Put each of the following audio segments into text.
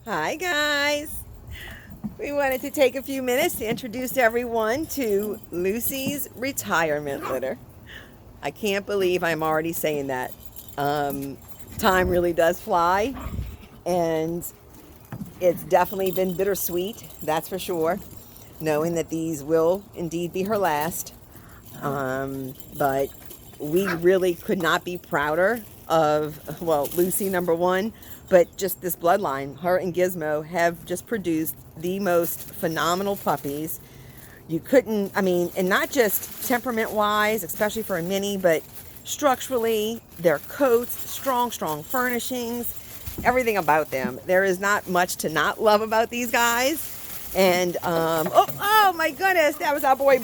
Hi guys! We wanted to take a few minutes to introduce everyone to Lucy's retirement litter. I can't believe I'm already saying that. Um, Time really does fly, and it's definitely been bittersweet, that's for sure, knowing that these will indeed be her last. But we really could not be prouder of, well, Lucy, number one, but just this bloodline. Her and Gizmo have just produced the most phenomenal puppies. You couldn't, I mean, and not just temperament wise, especially for a mini, but structurally, their coats, strong furnishings, everything about them. There is not much to not love about these guys. And oh my goodness, that was our boy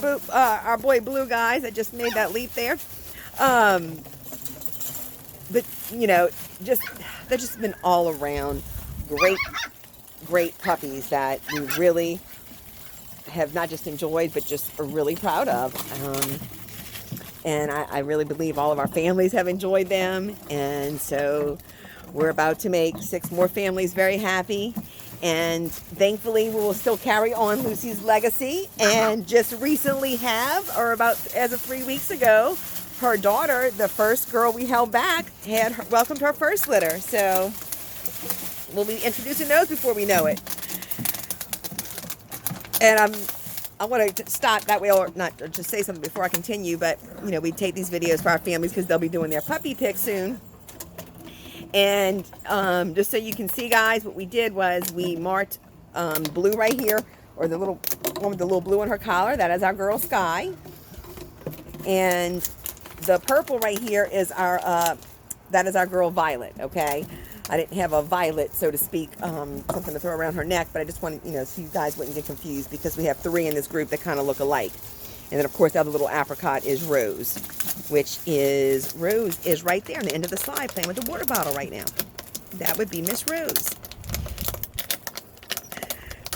Blue, guys. I just made that leap there. Um, but you know, just they've just been all around great puppies that we really have not just enjoyed, but just are really proud of. And I really believe all of our families have enjoyed them. And so we're about to make 6 more families very happy. And thankfully, we will still carry on Lucy's legacy. And just recently or about as of 3 weeks ago, her daughter, the first girl we held back, had welcomed her first litter. So we'll be introducing those before we know it. And I want to stop that way, or not, or just say something before I continue. But you know, we take these videos for our families because they'll be doing their puppy pick soon. And just so you can see, guys, what we did was we marked Blue right here, or the little one with the little blue on her collar. That is our girl Sky. And the purple right here is that is our girl Violet. Okay, I didn't have a violet, so to speak, something to throw around her neck, but I just wanted, so you guys wouldn't get confused, because we have 3 in this group that kind of look alike. And then, of course, the other little apricot is Rose, Rose is right there on the end of the slide playing with the water bottle right now. That would be Miss Rose.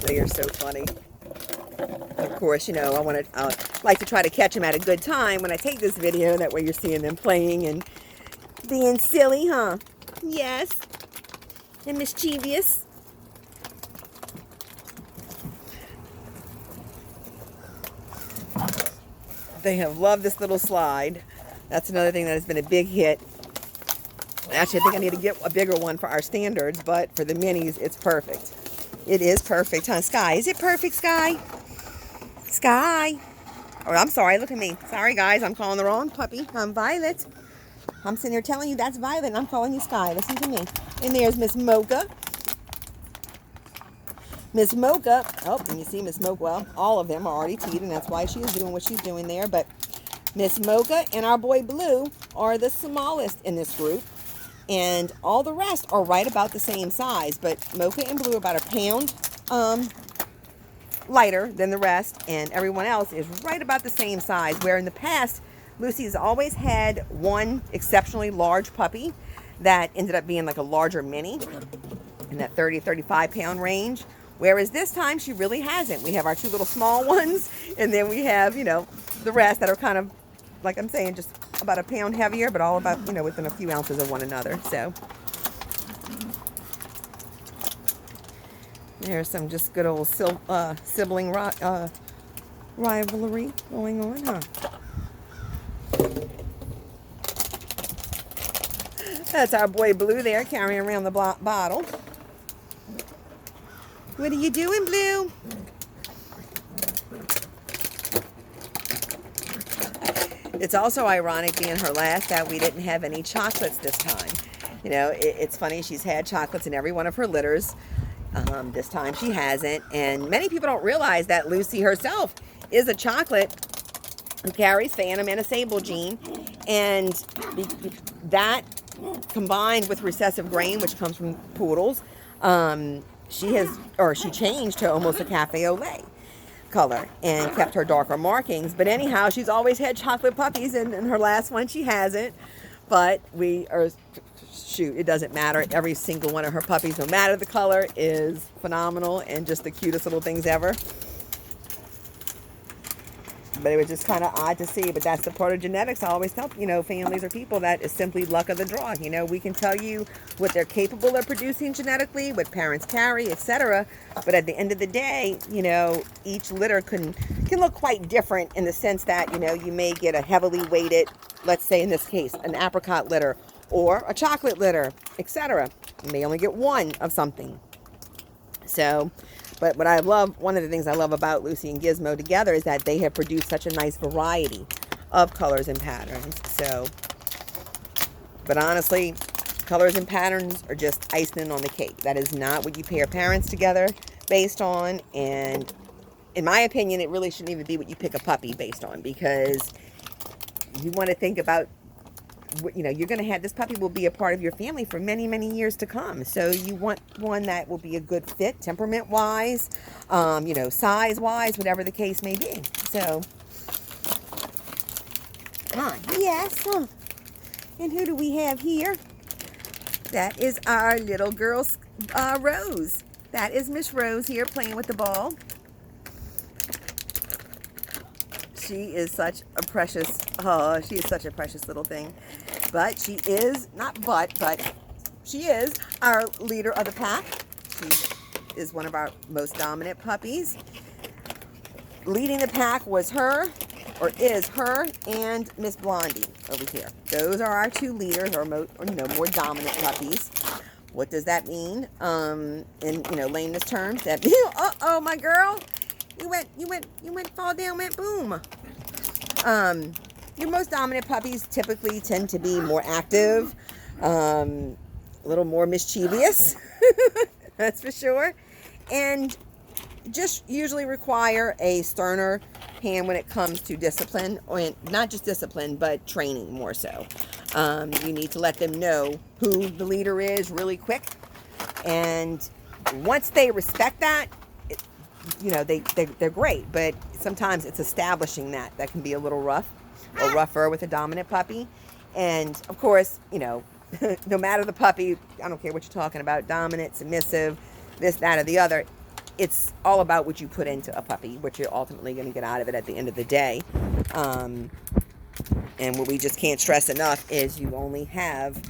They are so funny. Of course, I like to try to catch them at a good time when I take this video. That way you're seeing them playing and being silly, huh? Yes. And mischievous. They have loved this little slide. That's another thing that has been a big hit. Actually, I think I need to get a bigger one for our standards, but for the minis, it's perfect. It is perfect, huh, Sky? Is it perfect, Sky? Sky. Oh, I'm sorry. Look at me. Sorry, guys. I'm calling the wrong puppy. I'm Violet. I'm sitting here telling you that's Violet, and I'm calling you Sky. Listen to me. And there's Miss Mocha. Miss Mocha. Oh, and you see Miss Mocha. Well, all of them are already teed, and that's why she is doing what she's doing there. But Miss Mocha and our boy Blue are the smallest in this group. And all the rest are right about the same size. But Mocha and Blue are about a pound lighter than the rest, and everyone else is right about the same size, where in the past Lucy has always had one exceptionally large puppy that ended up being like a larger mini in that 30-35 pound range, whereas this time she really hasn't. We have our 2 little small ones, and then we have the rest that are kind of, like I'm saying, just about a pound heavier, but all about within a few ounces of one another. So there's some just good old sibling rivalry going on, huh? That's our boy Blue there carrying around the bottle. What are you doing, Blue? It's also ironic, being her last, that we didn't have any chocolates this time. It's funny, she's had chocolates in every one of her litters. This time she hasn't, and many people don't realize that Lucy herself is a chocolate who carries Phantom and a Sable gene, and that combined with recessive grain, which comes from poodles, she changed to almost a cafe au lait color and kept her darker markings. But anyhow, she's always had chocolate puppies, and in her last one she hasn't. But it doesn't matter. Every single one of her puppies, no matter the color, is phenomenal and just the cutest little things ever. but it was just kind of odd to see. But that's the part of genetics. I always tell, families or people that is simply luck of the draw. We can tell you what they're capable of producing genetically, what parents carry, etc. But at the end of the day, each litter can look quite different in the sense that, you may get a heavily weighted, let's say in this case, an apricot litter or a chocolate litter, etc. You may only get one of something. So, but what I love, one of the things I love about Lucy and Gizmo together is that they have produced such a nice variety of colors and patterns. So, but honestly, colors and patterns are just icing on the cake. That is not what you pair parents together based on. And in my opinion, it really shouldn't even be what you pick a puppy based on, because you want to think about, you're going to have, this puppy will be a part of your family for many, many years to come. So you want one that will be a good fit, temperament-wise, size-wise, whatever the case may be. So, yes. And who do we have here? That is our little girl, Rose. That is Miss Rose here playing with the ball. She is such a precious, she is such a precious little thing. But she is, but she is our leader of the pack. She is one of our most dominant puppies. Leading the pack was her, or is her, and Miss Blondie over here. Those are our two leaders, or more dominant puppies. What does that mean? In layman's terms, that my girl, you went, fall down, went boom. Your most dominant puppies typically tend to be more active, a little more mischievous, that's for sure, and just usually require a sterner hand when it comes to discipline, or not just discipline, but training more so. You need to let them know who the leader is really quick, and once they respect that, they're great. But sometimes it's establishing that can be a little rough or rougher with a dominant puppy. And of course, no matter the puppy, I don't care what you're talking about, dominant, submissive, this, that, or the other, it's all about what you put into a puppy, what you're ultimately going to get out of it at the end of the day. And what we just can't stress enough is you only have,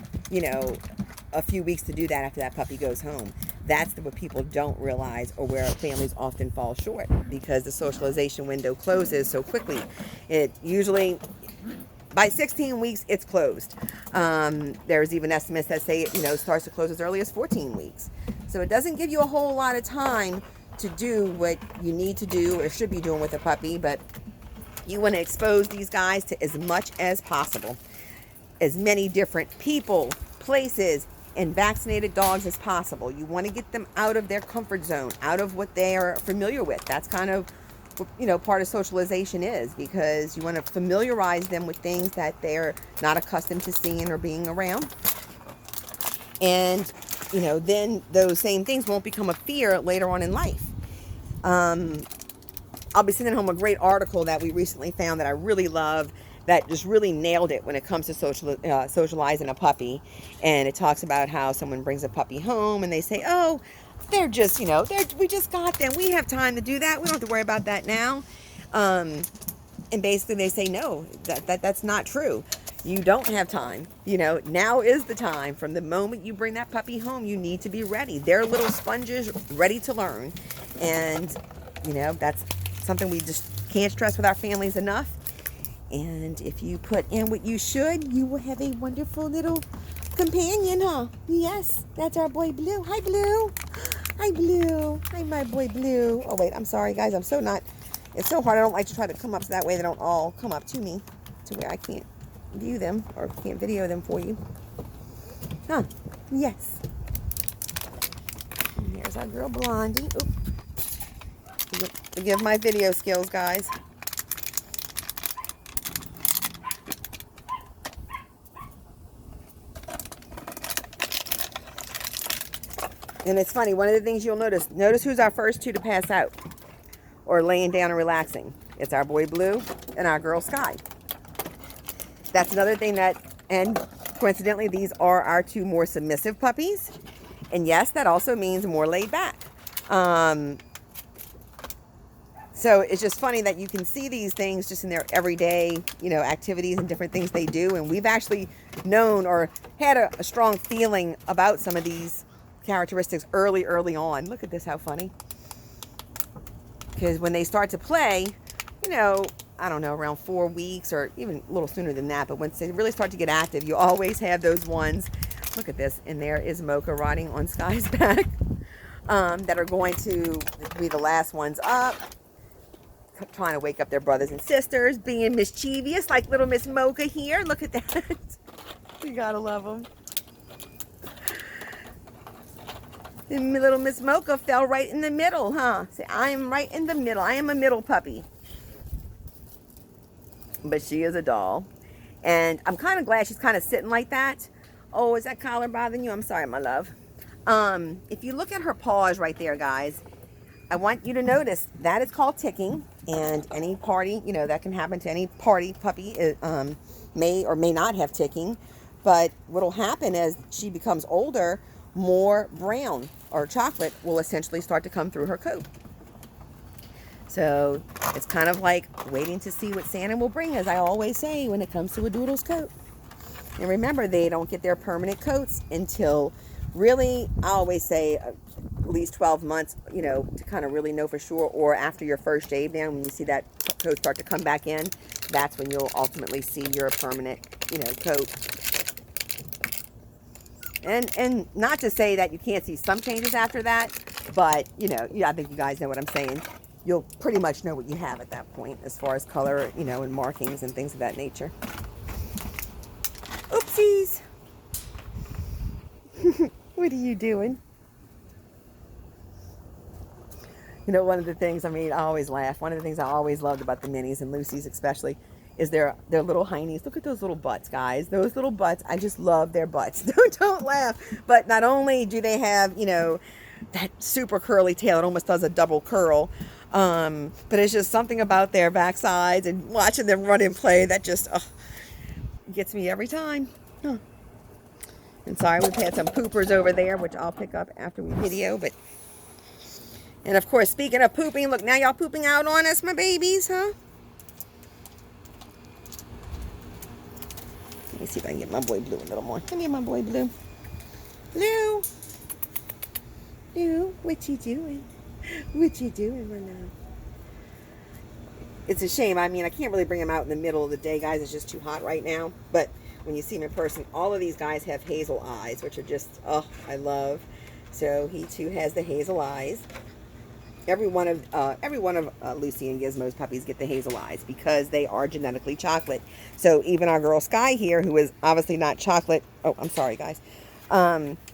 a few weeks to do that after that puppy goes home. That's what people don't realize, or where families often fall short, because the socialization window closes so quickly. It usually, by 16 weeks, it's closed. There's even estimates that say it, starts to close as early as 14 weeks. So it doesn't give you a whole lot of time to do what you need to do or should be doing with a puppy, but you want to expose these guys to as much as possible. As many different people, places, and vaccinated dogs as possible. You want to get them out of their comfort zone, out of what they are familiar with. That's kind of, part of socialization is, because you want to familiarize them with things that they're not accustomed to seeing or being around. And, then those same things won't become a fear later on in life. I'll be sending home a great article that we recently found that I really love, that just really nailed it when it comes to socializing a puppy. And it talks about how someone brings a puppy home and they say, oh, they're just, we just got them. We have time to do that. We don't have to worry about that now. And basically they say, no, that's not true. You don't have time. Now is the time. From the moment you bring that puppy home, you need to be ready. They're little sponges ready to learn. And, that's something we just can't stress with our families enough. And if you put in what you should, you will have a wonderful little companion, huh? Yes, that's our boy Blue. Hi, Blue. Hi, Blue. Hi, my boy Blue. Oh, wait, I'm sorry, guys. It's so hard. I don't like to try to come up so that way they don't all come up to me to where I can't view them or can't video them for you. Huh? Yes. And here's our girl Blondie. Oop. Forgive my video skills, guys. And it's funny, one of the things you'll notice who's our first two to pass out or laying down and relaxing. It's our boy Blue and our girl Sky. That's another thing and coincidentally, these are our two more submissive puppies. And yes, that also means more laid back. So it's just funny that you can see these things just in their everyday, activities and different things they do. And we've actually known or had a strong feeling about some of these characteristics early on. Look at this, how funny. Because when they start to play, I don't know, around 4 weeks or even a little sooner than that. But once they really start to get active, you always have those ones. Look at this. And there is Mocha riding on Sky's back that are going to be the last ones up. Trying to wake up their brothers and sisters, being mischievous like little Miss Mocha here. Look at that. You gotta love them. And little Miss Mocha fell right in the middle, huh? See, I am right in the middle. I am a middle puppy. But she is a doll. And I'm kind of glad she's kind of sitting like that. Oh, is that collar bothering you? I'm sorry, my love. If you look at her paws right there, guys, I want you to notice that is called ticking. And any party, that can happen to any party puppy, may or may not have ticking. But what will happen as she becomes older, more brown or chocolate will essentially start to come through her coat. So it's kind of like waiting to see what Santa will bring, as I always say when it comes to a doodle's coat. And remember, they don't get their permanent coats until really, I always say, at least 12 months, to kind of really know for sure, or after your first shave down, when you see that coat start to come back in, that's when you'll ultimately see your permanent, coat. And not to say that you can't see some changes after that, but, I think you guys know what I'm saying. You'll pretty much know what you have at that point as far as color, and markings and things of that nature. Oopsies. What are you doing? One of the things, I always laugh. One of the things I always loved about the minis and Lucy's especially is their little heinies. Look at those little butts, guys. Those little butts. I just love their butts. Don't laugh. But not only do they have, that super curly tail, it almost does a double curl. But it's just something about their backsides and watching them run and play that just gets me every time. Huh. And sorry, we've had some poopers over there, which I'll pick up after we video. And of course, speaking of pooping, look, now y'all pooping out on us, my babies, huh? Let me see if I can get my boy Blue a little more. Come here, my boy Blue. Blue. Blue, what you doing? What you doing right now? It's a shame. I can't really bring him out in the middle of the day, guys. It's just too hot right now. But when you see him in person, all of these guys have hazel eyes, which are just, I love. So he too has the hazel eyes. Every one of Lucy and Gizmo's puppies get the hazel eyes because they are genetically chocolate. So even our girl Sky here, who is obviously not chocolate. Oh, I'm sorry, guys.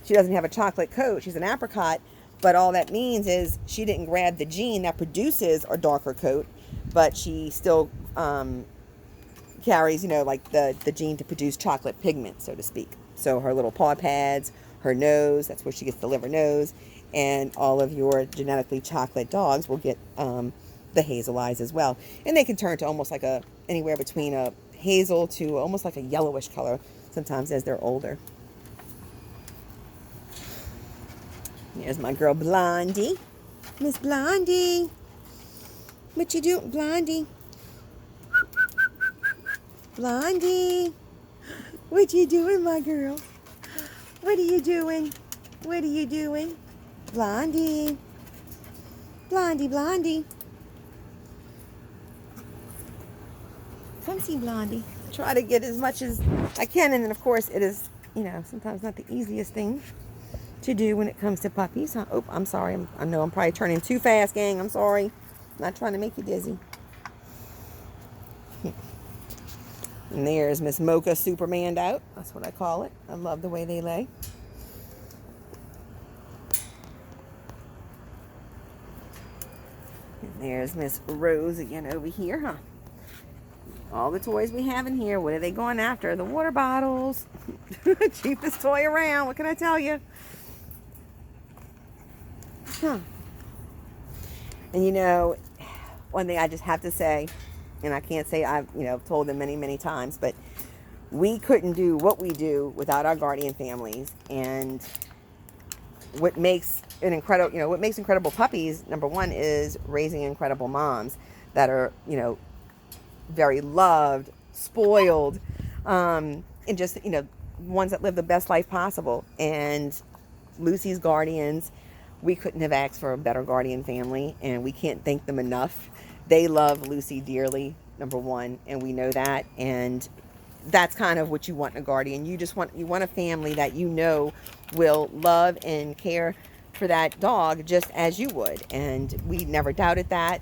She doesn't have a chocolate coat. She's an apricot. But all that means is she didn't grab the gene that produces a darker coat, but she still carries, like the gene to produce chocolate pigment, so to speak. So her little paw pads, her nose, that's where she gets the liver nose, and all of your genetically chocolate dogs will get the hazel eyes as well. And they can turn to almost like anywhere between a hazel to almost like a yellowish color sometimes as they're older. Here's my girl Blondie. Miss Blondie. What you doing, Blondie? Blondie. What you doing, my girl? What are you doing? What are you doing? Blondie. Blondie, Blondie. Come see Blondie. Try to get as much as I can. And then, of course, it is, sometimes not the easiest thing to do when it comes to puppies. Oh, I'm sorry. I know I'm probably turning too fast, gang. I'm sorry. I'm not trying to make you dizzy. And there's Miss Mocha Superman'd out. That's what I call it. I love the way they lay. And there's Miss Rose again over here, huh? All the toys we have in here, what are they going after? The water bottles. Cheapest toy around. What can I tell you? Huh. And one thing I just have to say, and I can't say I've told them many times, but we couldn't do what we do without our guardian families. And what makes an incredible, what makes incredible puppies, number one, is raising incredible moms that are, very loved, spoiled, and just, ones that live the best life possible. And Lucy's guardians, we couldn't have asked for a better guardian family, and we can't thank them enough. They love Lucy dearly, number one, and we know that. And that's kind of what you want in a guardian. You want a family that will love and care for that dog just as you would. And we never doubted that.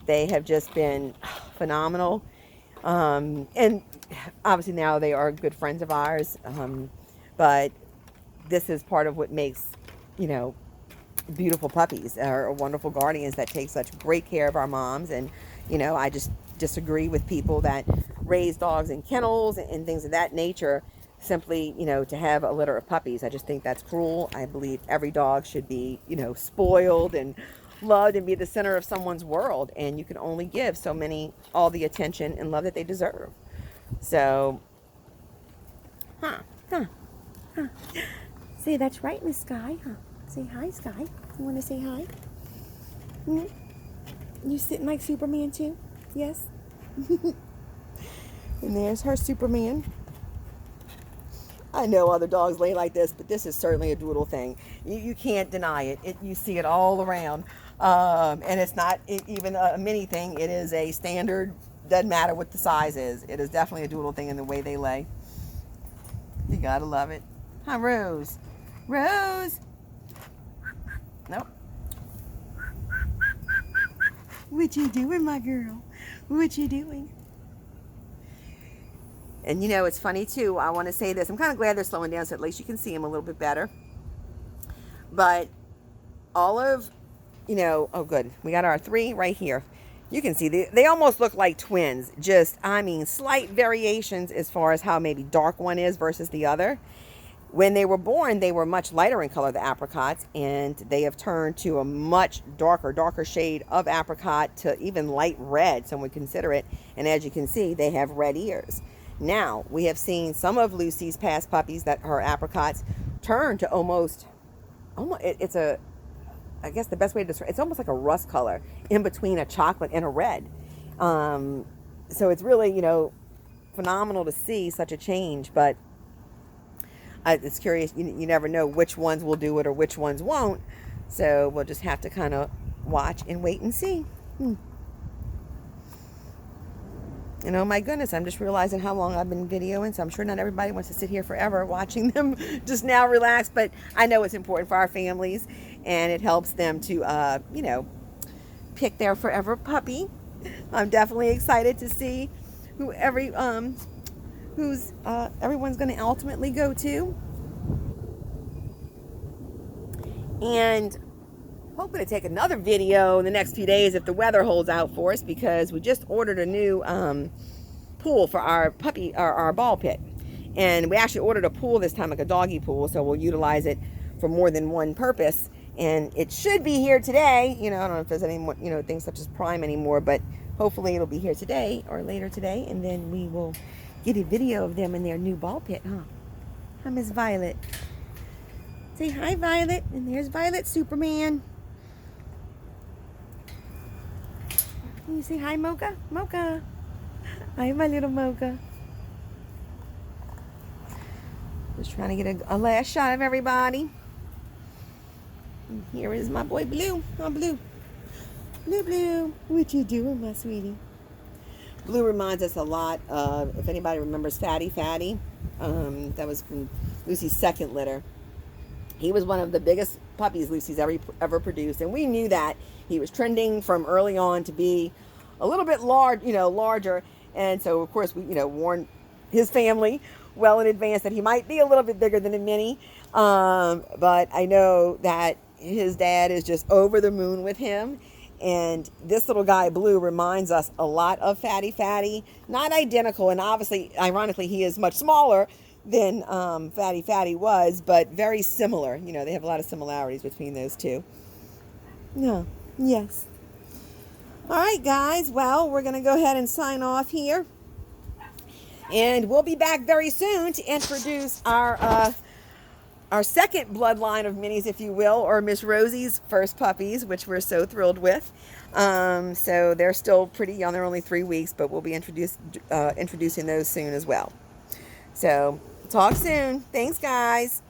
They have just been phenomenal. And obviously now they are good friends of ours. But this is part of what makes, beautiful puppies, or wonderful guardians that take such great care of our moms. And, I just disagree with people that raise dogs in kennels and things of that nature simply, to have a litter of puppies. I just think that's cruel. I believe every dog should be, spoiled and loved and be the center of someone's world. And you can only give all the attention and love that they deserve. So, Say, that's right, Miss Sky, huh? Say hi, Sky. You want to say hi? You sitting like Superman too? Yes? And there's her Superman. I know other dogs lay like this, but this is certainly a doodle thing. You can't deny it. You see it all around. And it's not even a mini thing. It is a standard. Doesn't matter what the size is. It is definitely a doodle thing in the way they lay. You gotta love it. Hi, Rose. Rose. Nope. What you doing, my girl? What you doing? And it's funny too. I want to say this. I'm kind of glad they're slowing down so at least you can see them a little bit better. But Olive, oh good. We got our 3 right here. You can see they almost look like twins. Just, slight variations as far as how maybe dark one is versus the other. When they were born, they were much lighter in color, the apricots, and they have turned to a much darker shade of apricot to even light red, some would consider it. And as you can see, they have red ears. Now, we have seen some of Lucy's past puppies that her apricots turn to almost I guess the best way to describe it's almost like a rust color in between a chocolate and a red. So it's really, phenomenal to see such a change, but it's curious. You never know which ones will do it or which ones won't. So we'll just have to kind of watch and wait and see. And oh my goodness, I'm just realizing how long I've been videoing, so I'm sure not everybody wants to sit here forever watching them just now relax, but I know it's important for our families, and it helps them to, pick their forever puppy. I'm definitely excited to see who everyone's going to ultimately go to. And hoping to take another video in the next few days if the weather holds out for us, because we just ordered a new pool for our puppy, our ball pit. And we actually ordered a pool this time, like a doggy pool, so we'll utilize it for more than one purpose. And it should be here today. I don't know if there's any more, things such as Prime anymore, but hopefully it'll be here today or later today, and then we will get a video of them in their new ball pit, huh? Hi, Miss Violet. Say hi, Violet. And there's Violet Superman. Can you say hi, Mocha? Mocha. Hi, my little Mocha. Just trying to get a last shot of everybody. And here is my boy Blue. Oh, Blue. Blue. What you doing, my sweetie? Blue reminds us a lot of, if anybody remembers Fatty. That was from Lucy's second litter. He was one of the biggest puppies Lucy's ever produced, and we knew that. He was trending from early on to be a little bit larger, and so of course we, warned his family well in advance that he might be a little bit bigger than a mini. But I know that his dad is just over the moon with him. And this little guy, Blue, reminds us a lot of Fatty. Not identical, and obviously, ironically, he is much smaller than Fatty was, but very similar. They have a lot of similarities between those two. No, yes. All right, guys. Well, we're going to go ahead and sign off here. And we'll be back very soon to introduce our our second bloodline of minis, if you will, or Miss Rosie's first puppies, which we're so thrilled with. So they're still pretty young. They're only 3 weeks, but we'll be introducing those soon as well. So talk soon. Thanks, guys.